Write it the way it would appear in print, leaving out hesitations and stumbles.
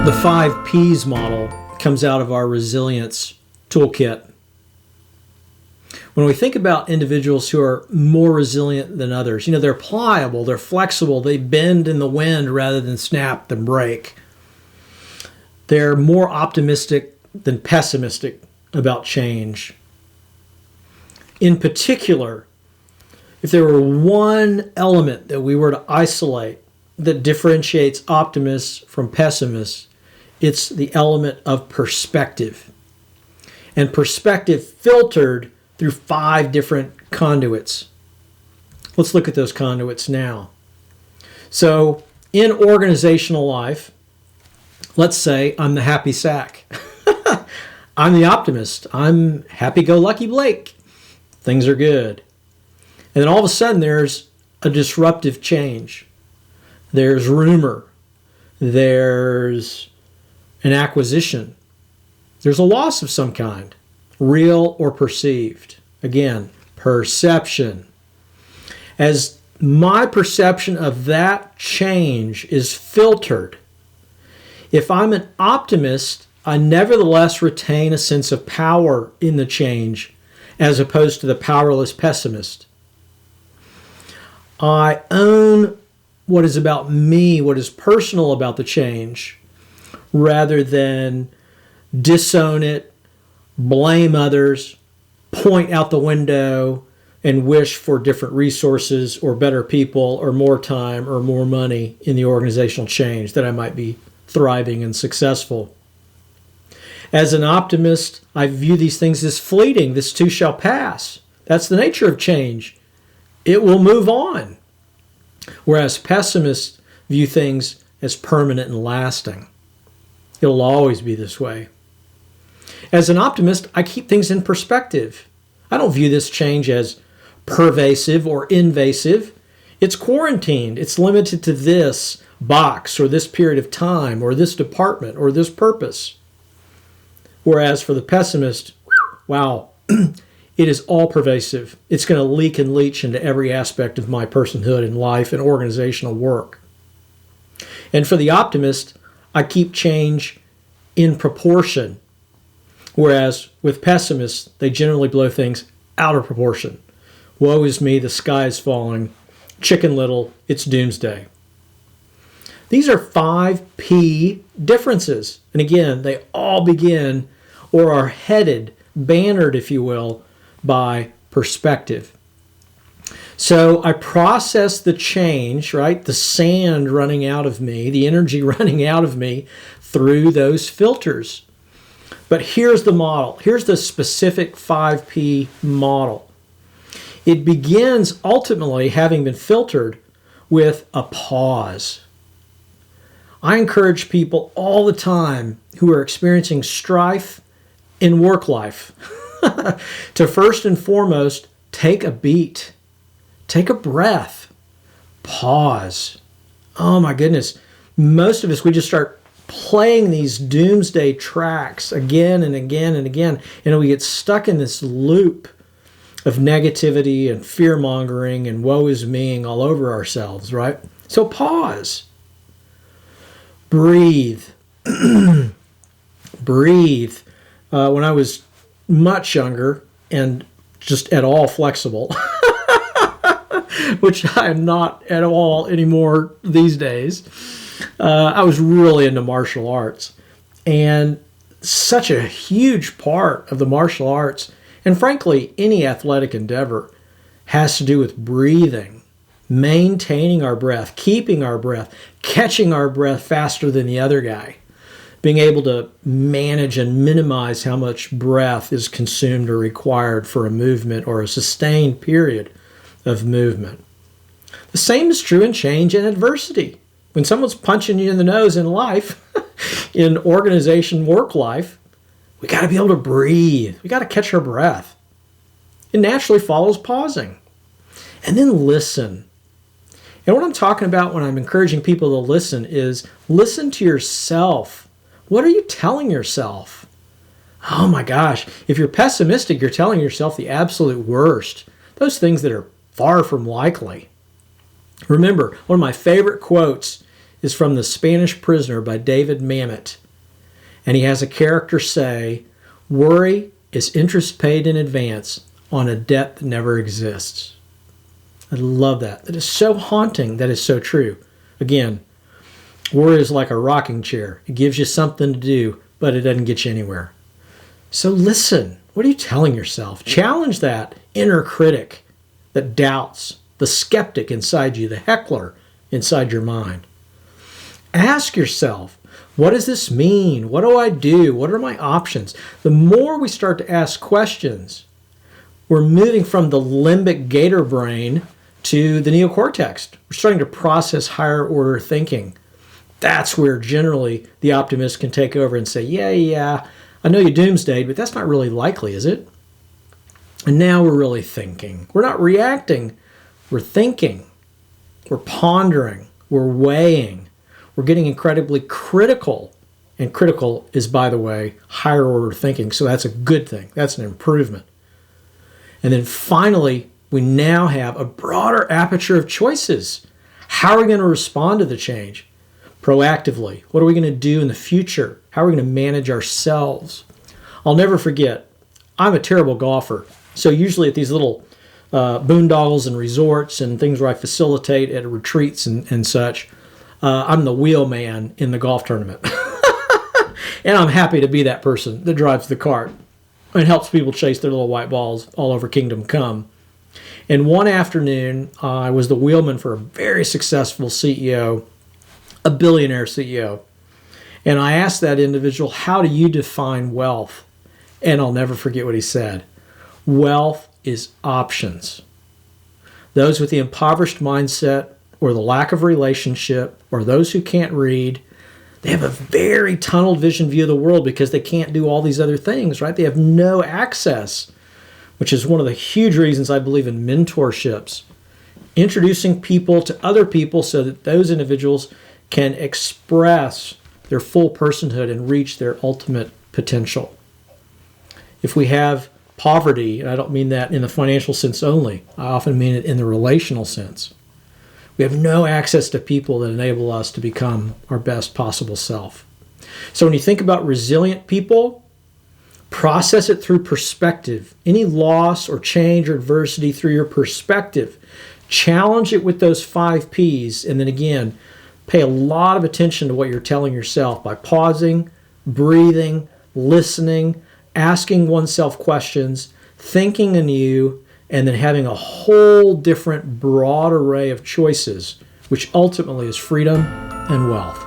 The 5 Ps model comes out of our resilience toolkit. When we think about individuals who are more resilient than others, they're pliable, they're flexible, they bend in the wind rather than snap and break. They're more optimistic than pessimistic about change. In particular, if there were one element that we were to isolate that differentiates optimists from pessimists, it's the element of perspective. And perspective filtered through 5 different conduits. Let's look at those conduits now. So in organizational life, let's say I'm the happy sack. I'm the optimist. I'm happy-go-lucky Blake. Things are good. And then all of a sudden there's a disruptive change. There's rumor. There's an acquisition. There's a loss of some kind, real or perceived. Again, perception. As my perception of that change is filtered, if I'm an optimist, I nevertheless retain a sense of power in the change as opposed to the powerless pessimist. I own what is about me, what is personal about the change, rather than disown it, blame others, point out the window, and wish for different resources or better people or more time or more money in the organizational change that I might be thriving and successful. As an optimist, I view these things as fleeting. This too shall pass. That's the nature of change. It will move on. Whereas pessimists view things as permanent and lasting. It'll always be this way. As an optimist, I keep things in perspective. I don't view this change as pervasive or invasive. It's quarantined. It's limited to this box or this period of time or this department or this purpose. Whereas for the pessimist, wow, it is all pervasive. It's going to leak and leach into every aspect of my personhood and life and organizational work. And for the optimist, I keep change in proportion. Whereas with pessimists, they generally blow things out of proportion. Woe is me, the sky is falling. Chicken Little, it's doomsday. These are 5 P differences. And again, they all begin or are headed, bannered, if you will, by perspective. So I process the change, right? The sand running out of me, the energy running out of me through those filters. But here's the model. Here's the specific 5P model. It begins ultimately, having been filtered, with a pause. I encourage people all the time who are experiencing strife in work life to first and foremost take a beat, take a breath, pause. Oh my goodness. Most of us, we just start playing these doomsday tracks again and again and again, and we get stuck in this loop of negativity and fear-mongering and woe is meing all over ourselves, right? So pause. Breathe. Breathe. When I was much younger and just at all flexible, which I am not at all anymore these days, I was really into martial arts. And such a huge part of the martial arts, and frankly, any athletic endeavor, has to do with breathing, maintaining our breath, keeping our breath, catching our breath faster than the other guy, being able to manage and minimize how much breath is consumed or required for a movement or a sustained period of movement. The same is true in change and adversity. When someone's punching you in the nose in life, in organization work life, we got to be able to breathe. We got to catch our breath. It naturally follows pausing. And then listen. And what I'm talking about when I'm encouraging people to listen is listen to yourself. What are you telling yourself? Oh my gosh, if you're pessimistic, you're telling yourself the absolute worst. Those things that are far from likely. Remember, one of my favorite quotes is from The Spanish Prisoner by David Mamet. And he has a character say, worry is interest paid in advance on a debt that never exists. I love that. That is so haunting. That is so true. Again, worry is like a rocking chair. It gives you something to do, but it doesn't get you anywhere. So listen. What are you telling yourself? Challenge that inner critic that doubts, the skeptic inside you, the heckler inside your mind. Ask yourself, what does this mean? What do I do? What are my options? The more we start to ask questions, we're moving from the limbic gator brain to the neocortex. We're starting to process higher order thinking. That's where generally the optimist can take over and say, yeah, I know you doomsdayed, but that's not really likely, is it? And now we're really thinking. We're not reacting. We're thinking. We're pondering. We're weighing. We're getting incredibly critical. And critical is, by the way, higher order thinking. So that's a good thing. That's an improvement. And then finally, we now have a broader aperture of choices. How are we going to respond to the change? Proactively. What are we going to do in the future? How are we going to manage ourselves? I'll never forget, I'm a terrible golfer. So usually at these little boondoggles and resorts and things where I facilitate at retreats and such, I'm the wheelman in the golf tournament. And I'm happy to be that person that drives the cart and helps people chase their little white balls all over Kingdom Come. And one afternoon, I was the wheelman for a very successful CEO, a billionaire CEO. And I asked that individual, how do you define wealth? And I'll never forget what he said. Wealth is options. Those with the impoverished mindset or the lack of relationship or those who can't read, they have a very tunnel vision view of the world because they can't do all these other things, right? They have no access, which is one of the huge reasons I believe in mentorships. Introducing people to other people so that those individuals can express their full personhood and reach their ultimate potential. If we have poverty, and I don't mean that in the financial sense only, I often mean it in the relational sense. We have no access to people that enable us to become our best possible self. So when you think about resilient people, process it through perspective. Any loss or change or adversity through your perspective. Challenge it with those 5 Ps, and then again, pay a lot of attention to what you're telling yourself by pausing, breathing, listening, asking oneself questions, thinking anew, and then having a whole different broad array of choices, which ultimately is freedom and wealth.